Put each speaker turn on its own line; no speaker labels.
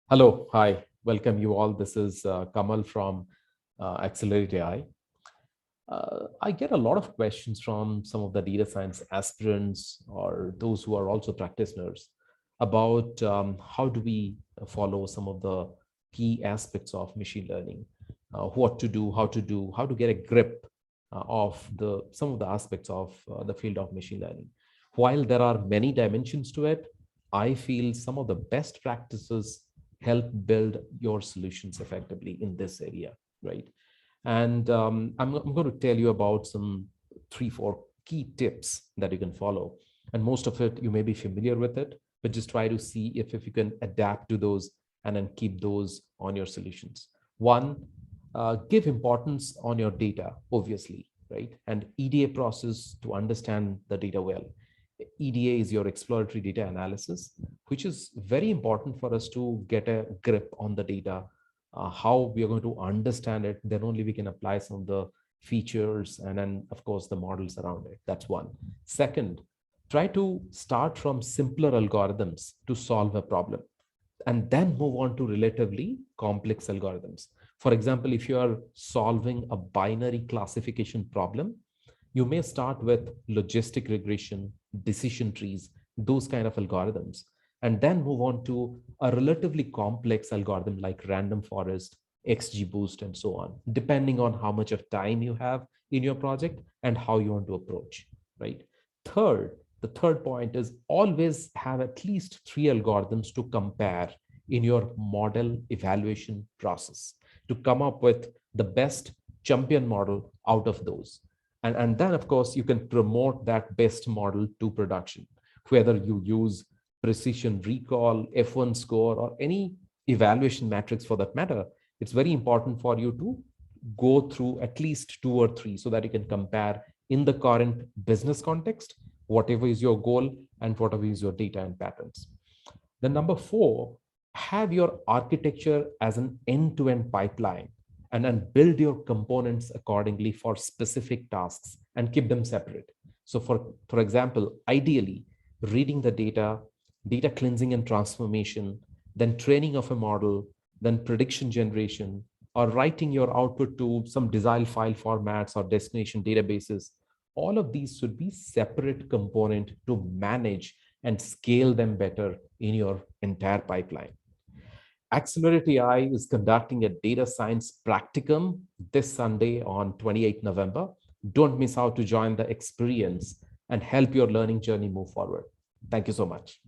Hello, hi, welcome you all. This is Kamal from Accelerate AI. I get a lot of questions from some of the data science aspirants or those who are also practitioners about how do we follow some of the key aspects of machine learning, what to do, how to get a grip of the some of the aspects of the field of machine learning. While there are many dimensions to it, I feel some of the best practices help build your solutions effectively in this area, right? And I'm going to tell you about some three, four key tips that you can follow. And most of it, you may be familiar with it, but just try to see if you can adapt to those and then keep those on your solutions. One, give importance on your data, obviously, right? And EDA process to understand the data well. EDA is your exploratory data analysis, which is very important for us to get a grip on the data, how we are going to understand it. Then only we can apply some of the features and then, of course, the models around it. That's one. Second, try to start from simpler algorithms to solve a problem and then move on to relatively complex algorithms. For example, if you are solving a binary classification problem, you may start with logistic regression, decision trees, those kind of algorithms, and then move on to a relatively complex algorithm like random forest, XGBoost, and so on, depending on how much of time you have in your project and how you want to approach, right? Third, the third point is always have at least three algorithms to compare in your model evaluation process to come up with the best champion model out of those. And then, of course, you can promote that best model to production, whether you use precision recall, F1 score, or any evaluation metrics for that matter. It's very important for you to go through at least two or three so that you can compare in the current business context, whatever is your goal and whatever is your data and patterns. The number four, have your architecture as an end-to-end pipeline and then build your components accordingly for specific tasks and keep them separate. So for example, ideally, reading the data, data cleansing and transformation, then training of a model, then prediction generation, or writing your output to some desired file formats or destination databases. All of these should be separate component to manage and scale them better in your entire pipeline. Accelerate AI is conducting a data science practicum this Sunday on 28 November. Don't miss out to join the experience and help your learning journey move forward. Thank you so much.